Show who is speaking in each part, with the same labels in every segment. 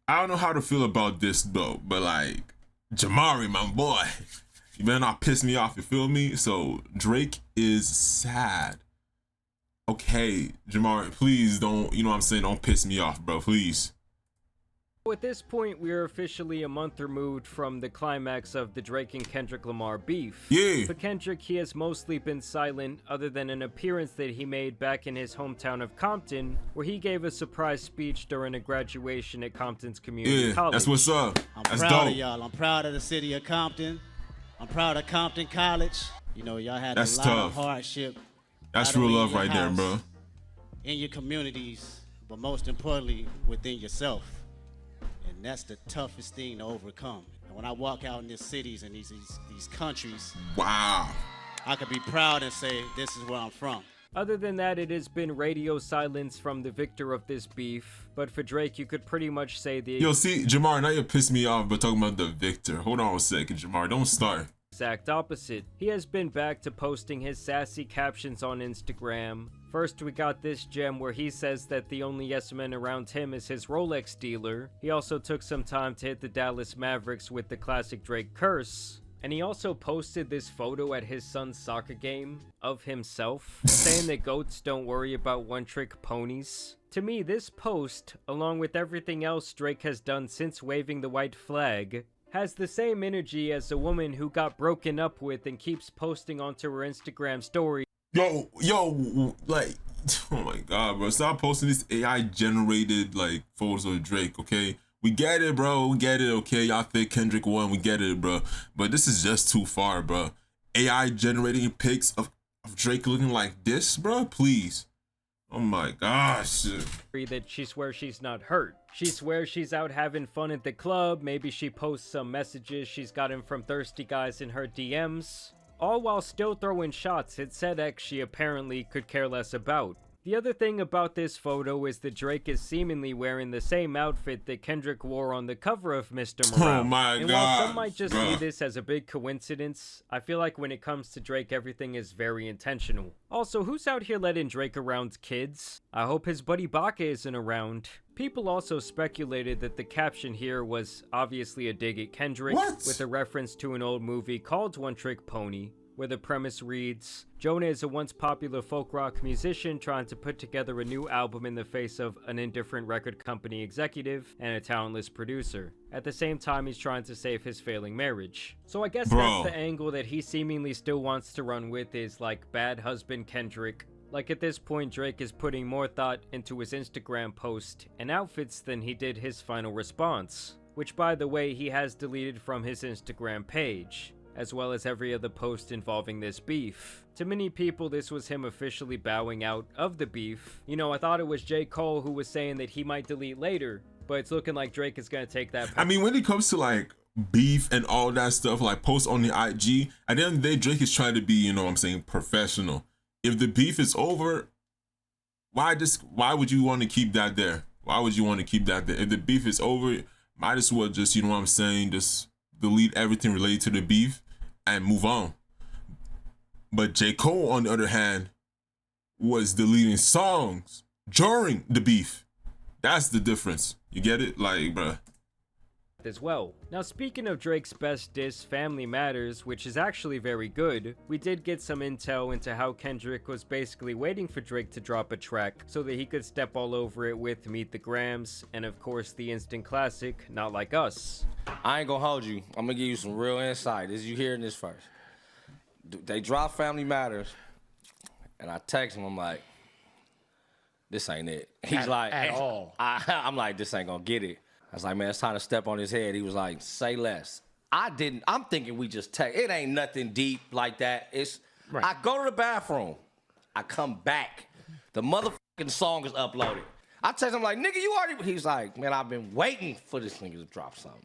Speaker 1: I don't know how to feel about this though, but like Jamari, my boy, you better not piss me off. You feel me? So Drake is sad. Okay, Jamari, please don't. You know what I'm saying? Don't piss me off, bro. Please.
Speaker 2: At this point, we are officially a month removed from the climax of the Drake and Kendrick Lamar beef.
Speaker 1: Yeah.
Speaker 2: For Kendrick, he has mostly been silent other than an appearance that he made back in his hometown of Compton, where he gave a surprise speech during a graduation at Compton's community college.
Speaker 1: That's what's up. That's
Speaker 3: proud
Speaker 1: dope.
Speaker 3: of y'all. I'm proud of the city of Compton. I'm proud of Compton College. You know, y'all had
Speaker 1: That's
Speaker 3: a lot
Speaker 1: tough.
Speaker 3: of hardship.
Speaker 1: That's
Speaker 3: not
Speaker 1: real
Speaker 3: only
Speaker 1: love
Speaker 3: in your
Speaker 1: right there,
Speaker 3: house,
Speaker 1: bro.
Speaker 3: in your communities, but most importantly, within yourself. And that's the toughest thing to overcome. And when I walk out in these cities and these countries,
Speaker 1: Wow.
Speaker 3: I could be proud and say, this is where I'm from.
Speaker 2: Other than that, it has been radio silence from the victor of this beef. But for Drake, you could pretty much say the
Speaker 1: Yo, see, Jamar, now you pissed me off, but talking about the victor. Hold on a second, Jamar. Don't start.
Speaker 2: exact opposite. He has been back to posting his sassy captions on Instagram. First, we got this gem where he says that the only yes man around him is his Rolex dealer. He also took some time to hit the Dallas Mavericks with the classic Drake curse. And he also posted this photo at his son's soccer game of himself, saying that goats don't worry about one-trick ponies. To me, this post, along with everything else Drake has done since waving the white flag, has the same energy as a woman who got broken up with and keeps posting onto her Instagram story.
Speaker 1: Yo, like, oh my god, bro. Stop posting this AI generated, like, photos of Drake, okay? We get it, bro. We get it, okay? Y'all think Kendrick won. We get it, bro. But this is just too far, bro. AI generating pics of Drake looking like this, bro? Please. Oh my gosh.
Speaker 2: That she swears she's not hurt. She swears she's out having fun at the club. Maybe she posts some messages she's gotten from thirsty guys in her DMs. All while still throwing shots at said ex she apparently could care less about. The other thing about this photo is that Drake is seemingly wearing the same outfit that Kendrick wore on the cover of Mr. Morale.
Speaker 1: Oh my
Speaker 2: and
Speaker 1: god.
Speaker 2: while some might just
Speaker 1: bro.
Speaker 2: see this as a big coincidence, I feel like when it comes to Drake, everything is very intentional. Also, who's out here letting Drake around kids? I hope his buddy Baca isn't around. People also speculated that the caption here was obviously a dig at Kendrick, with a reference to an old movie called One Trick Pony, where the premise reads, Jonah is a once popular folk rock musician trying to put together a new album in the face of an indifferent record company executive and a talentless producer. At the same time, he's trying to save his failing marriage. So I guess that's the angle that he seemingly still wants to run with, is like bad husband Kendrick. Like at this point, Drake is putting more thought into his Instagram post and outfits than he did his final response, which by the way he has deleted from his Instagram page, as well as every other post involving this beef. To many people, this was him officially bowing out of the beef. You know, I thought it was J. Cole who was saying that he might delete later, but it's looking like Drake is gonna take that.
Speaker 1: I mean, when it comes to like beef and all that stuff, like posts on the IG, at the end of the day, Drake is trying to be, you know what I'm saying, professional. If the beef is over, why would you want to keep that there? Why would you want to keep that there? If the beef is over, might as well just, you know what I'm saying, just delete everything related to the beef and move on. But J. Cole, on the other hand, was deleting songs during the beef. That's the difference. You get it? Like, bruh.
Speaker 2: As well. Now, speaking of Drake's best diss, Family Matters, which is actually very good, we did get some intel into how Kendrick was basically waiting for Drake to drop a track so that he could step all over it with Meet the Grams, and of course the instant classic, Not Like Us.
Speaker 4: I ain't gonna hold you. I'm gonna give you some real insight as you hearing this first. They drop Family Matters, and I text him, I'm like, this ain't it. He's like,
Speaker 5: at all.
Speaker 4: I'm like, this ain't gonna get it. I was like, man, it's time to step on his head. He was like, say less. I'm thinking we just text. It ain't nothing deep like that. It's, right. I go to the bathroom. I come back. The motherfucking song is uploaded. I text him like, nigga, you already, he's like, man, I've been waiting for this nigga to drop something.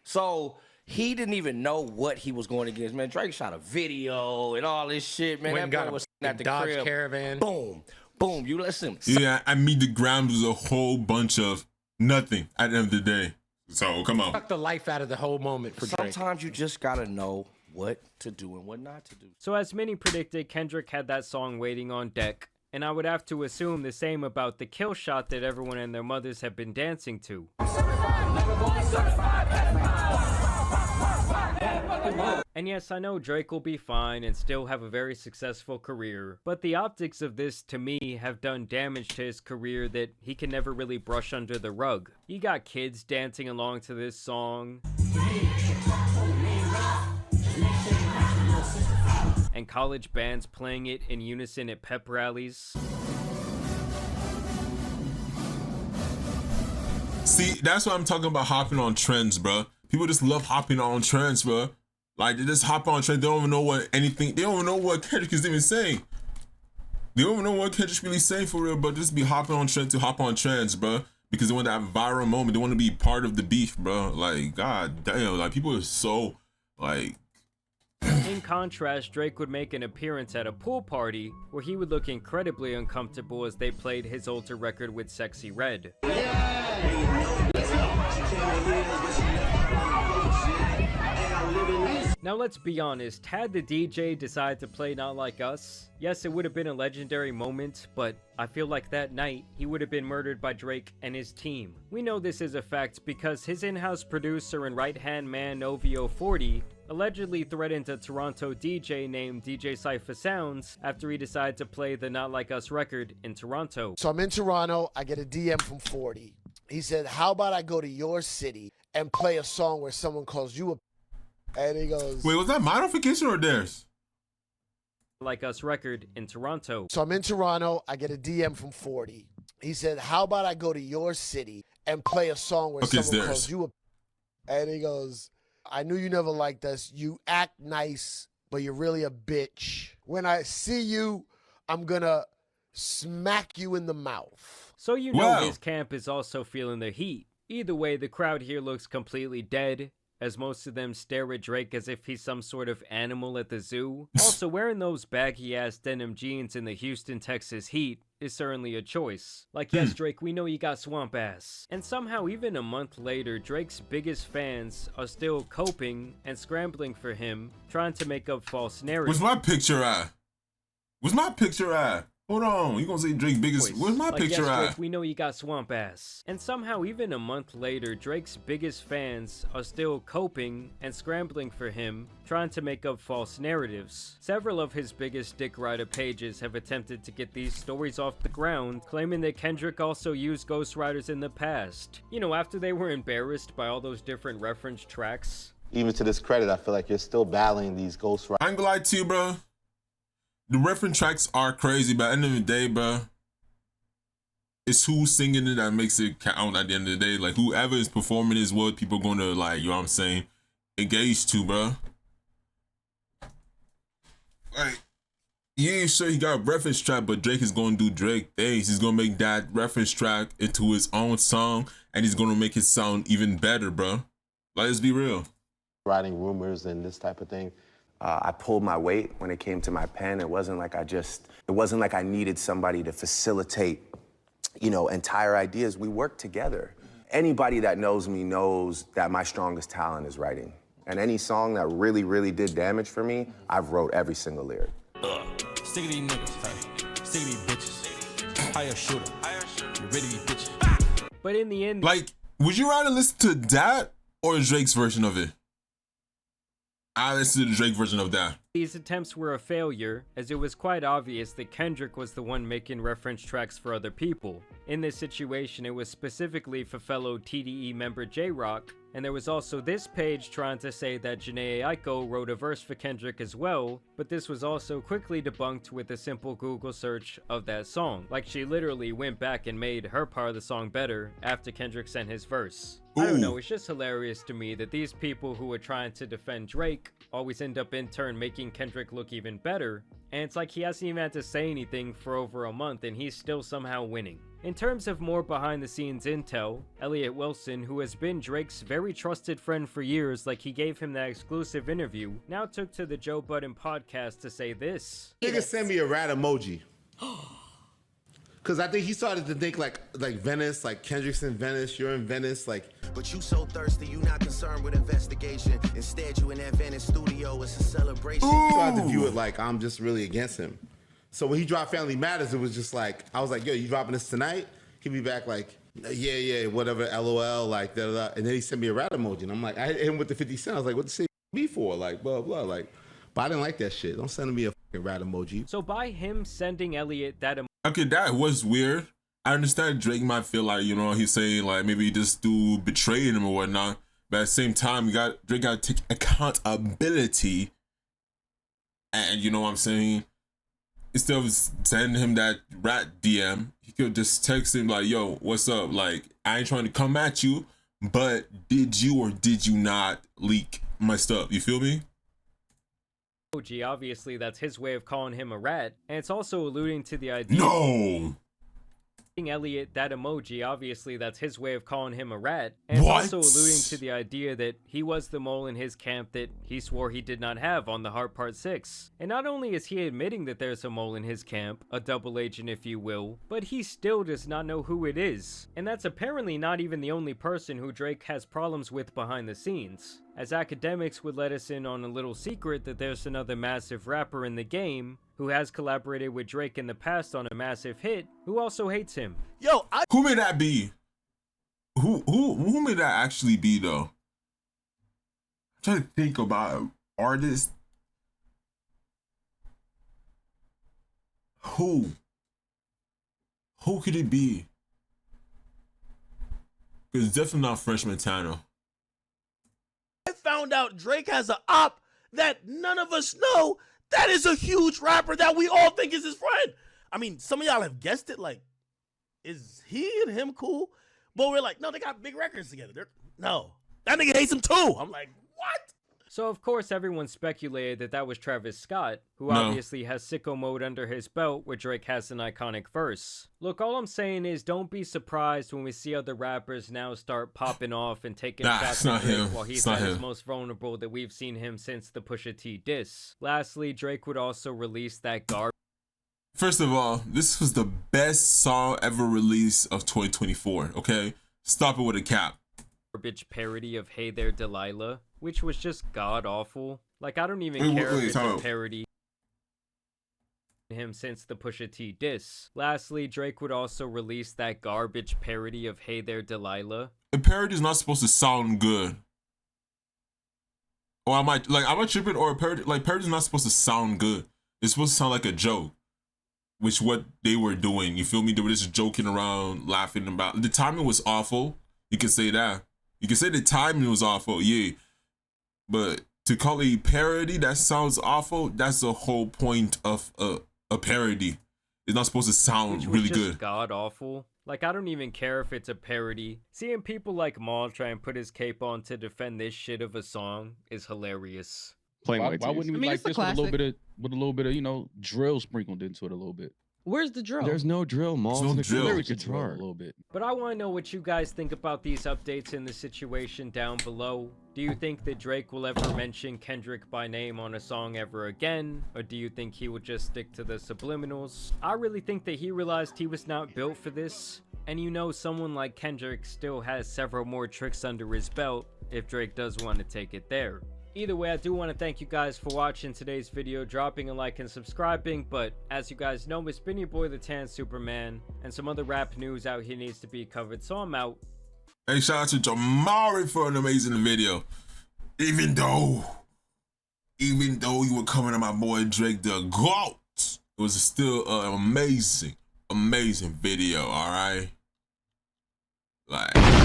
Speaker 4: So he didn't even know what he was going against. Man, Drake shot a video and all this shit, man.
Speaker 5: Went
Speaker 4: that boy was at the
Speaker 5: Dodge
Speaker 4: crib.
Speaker 5: Caravan.
Speaker 4: Boom, boom, you listen.
Speaker 1: Yeah, I Meet the Grams was a whole bunch of nothing at the end of the day. So, come on.
Speaker 5: Suck the life out of the whole moment for Drake.
Speaker 4: Sometimes you just gotta know what to do and what not to do.
Speaker 2: So as many predicted, Kendrick had that song waiting on deck, And I would have to assume the same about the kill shot that everyone and their mothers have been dancing to. And yes, I know Drake will be fine and still have a very successful career, but the optics of this, to me, have done damage to his career that he can never really brush under the rug. You got kids dancing along to this song, and college bands playing it in unison at pep rallies.
Speaker 1: See, that's what I'm talking about, hopping on trends, bro. People just love hopping on trends, bro. Like, they just hop on trends. They don't even know what anything. They don't even know what Kendrick is even saying. They don't even know what Kendrick's really saying for real, but just be hopping on trend to hop on trends, bro. Because they want that viral moment. They want to be part of the beef, bro. Like, god damn. Like, people are so, like.
Speaker 2: In contrast, Drake would make an appearance at a pool party where he would look incredibly uncomfortable as they played his older record with Sexy Red. Now let's be honest, had the DJ decided to play Not Like Us, yes, it would have been a legendary moment, but I feel like that night, he would have been murdered by Drake and his team. We know this is a fact because his in-house producer and right-hand man Novio 40 allegedly threatened a Toronto DJ named DJ Cypher Sounds after he decided to play the Not Like Us record in Toronto.
Speaker 6: So I'm in Toronto, I get a DM from 40. He said, how about I go to your city and play a song where someone calls you a... And he goes...
Speaker 1: Wait, was that my notification or theirs?
Speaker 2: Like Us record in Toronto.
Speaker 6: So I'm in Toronto, I get a DM from 40. He said, how about I go to your city and play a song where someone calls you a... And he goes, I knew you never liked us. You act nice, but you're really a bitch. When I see you, I'm gonna smack you in the mouth.
Speaker 2: So you know his camp is also feeling the heat. Either way, the crowd here looks completely dead, as most of them stare at Drake as if he's some sort of animal at the zoo. Also, wearing those baggy-ass denim jeans in the Houston, Texas heat is certainly a choice. Like, yes, Drake, we know you got swamp ass. And somehow, even a month later, Drake's biggest fans are still coping and scrambling for him, trying to make up false narratives.
Speaker 1: Where's my picture at? Where's my picture at? Hold on, you gonna say Drake biggest? Where's my picture
Speaker 2: yes,
Speaker 1: at?
Speaker 2: Drake, we know you got swamp ass. And somehow, even a month later, Drake's biggest fans are still coping and scrambling for him, trying to make up false narratives. Several of his biggest dick rider pages have attempted to get these stories off the ground, claiming that Kendrick also used ghostwriters in the past. You know, after they were embarrassed by all those different reference tracks.
Speaker 7: Even to this credit, I feel like you're still battling these ghostwriters.
Speaker 1: I ain't gonna lie to you, bro. The reference tracks are crazy, but at the end of the day, bro, it's who's singing it that makes it count at the end of the day. Like, whoever is performing is what people gonna, like, you know what I'm saying, engage to, bro. Like, you ain't sure he got a reference track, but Drake is gonna do Drake things. He's gonna make that reference track into his own song, and he's gonna make it sound even better, bro. Like, let's be real.
Speaker 7: Writing rumors and this type of thing.
Speaker 8: I pulled my weight when it came to my pen. It wasn't like I needed somebody to facilitate, you know, entire ideas. We worked together. Anybody that knows me knows that my strongest talent is writing. And any song that really, really did damage for me, I've wrote every single lyric.
Speaker 9: Stick these niggas, hey. Stick these bitches. Hire shooter. You ready to be bitches.
Speaker 2: But in the end,
Speaker 1: like, would you rather listen to that or Drake's version of it? I listened to the Drake version of that.
Speaker 2: These attempts were a failure, as it was quite obvious that Kendrick was the one making reference tracks for other people. In this situation, it was specifically for fellow TDE member J-Rock, and there was also this page trying to say that Jhené Aiko wrote a verse for Kendrick as well, but this was also quickly debunked with a simple Google search of that song. Like, she literally went back and made her part of the song better after Kendrick sent his verse. I don't know, it's just hilarious to me that these people who are trying to defend Drake always end up in turn making Kendrick look even better, and it's like he hasn't even had to say anything for over a month and he's still somehow winning. In terms of more behind the scenes intel, Elliott Wilson, who has been Drake's very trusted friend for years, like he gave him that exclusive interview, now took to the Joe Budden podcast to say this.
Speaker 10: Nigga sent me a rat emoji. Cause I think he started to think like Venice, like Kendrick's in Venice, you're in Venice, like.
Speaker 11: But you so thirsty, you not concerned with investigation. Instead, you in that Venice studio, it's a celebration.
Speaker 10: So I had to view it like I'm just really against him. So when he dropped Family Matters, it was just like, I was like, yo, you dropping this tonight? He'd be back like, yeah, whatever, LOL, like, da-da-da. And then he sent me a rat emoji. And I'm like, I hit him with the 50 Cent. I was like, what the say me for? Like, blah, blah, like. But I didn't like that shit. Don't send me a fucking rat emoji.
Speaker 2: So by him sending Elliot that emoji.
Speaker 1: Okay, that was weird. I understand Drake might feel like, you know, he's saying like maybe this dude betrayed him or whatnot. But at the same time, Drake got to take accountability. And you know what I'm saying? Instead of sending him that rat DM, he could just text him like, yo, what's up? Like, I ain't trying to come at you, but did you or did you not leak my stuff? You feel me?
Speaker 2: Obviously, that's his way of calling him a rat. And it's also alluding to the idea.
Speaker 1: No!
Speaker 2: Elliot that emoji, obviously that's his way of calling him a rat, and it's also alluding to the idea that he was the mole in his camp that he swore he did not have on the Heart Part 6. And not only is he admitting that there's a mole in his camp, a double agent if you will, but he still does not know who it is. And that's apparently not even the only person who Drake has problems with behind the scenes, as academics would let us in on a little secret that there's another massive rapper in the game who has collaborated with Drake in the past on a massive hit, who also hates him.
Speaker 1: Yo, who may that be? Who may that actually be though? I'm trying to think about artists. Who could it be? It's definitely not French Montana.
Speaker 12: I found out Drake has an op that none of us know. That is a huge rapper that we all think is his friend. I mean, some of y'all have guessed it. Like, is he and him cool? But we're like, no, they got big records together. No, that nigga hates him too. I'm like, what?
Speaker 2: So of course everyone speculated that that was Travis Scott, who obviously has sicko mode under his belt where Drake has an iconic verse. Look, all I'm saying is don't be surprised when we see other rappers now start popping off and taking shots at Drake while he's at his most vulnerable that we've seen him since the Pusha T diss. Lastly, Drake would also release that garbage.
Speaker 1: First of all, this was the best song ever released of 2024, okay? Stop it with a cap.
Speaker 2: Garbage parody of Hey There Delilah, which was just god awful. Like, I don't even care if it's a parody him since the Pusha T diss. Lastly, Drake would also release that garbage parody of Hey There Delilah.
Speaker 1: A parody is not supposed to sound good. Or am I tripping? Or a parody, like, parody is not supposed to sound good. It's supposed to sound like a joke, which what they were doing. You feel me? They were just joking around, laughing about. The timing was awful. You can say that. You can say the timing was awful, yeah. But to call it a parody, that sounds awful. That's the whole point of a parody. It's not supposed to sound really good.
Speaker 2: God awful. Like, I don't even care if it's a parody. Seeing people like Maul try and put his cape on to defend this shit of a song is hilarious.
Speaker 13: Why wouldn't we like this with a little bit of, you know, drill sprinkled into it a little bit?
Speaker 14: Where's the drill?
Speaker 13: There's no drill, Maul.
Speaker 1: There's no drill.
Speaker 13: Lyrics guitar a little bit.
Speaker 2: But I want to know what you guys think about these updates in the situation down below. Do you think that Drake will ever mention Kendrick by name on a song ever again? Or do you think he would just stick to the subliminals? I really think that he realized he was not built for this. And you know, someone like Kendrick still has several more tricks under his belt if Drake does want to take it there. Either way, I do want to thank you guys for watching today's video, dropping a like and subscribing, but as you guys know, it's been your boy the Tan Superman, and some other rap news out here needs to be covered, so I'm out.
Speaker 1: Hey, shout out to JAMARI for an amazing video. Even though you were coming to my boy Drake the GOAT, it was still an amazing video, alright? Like...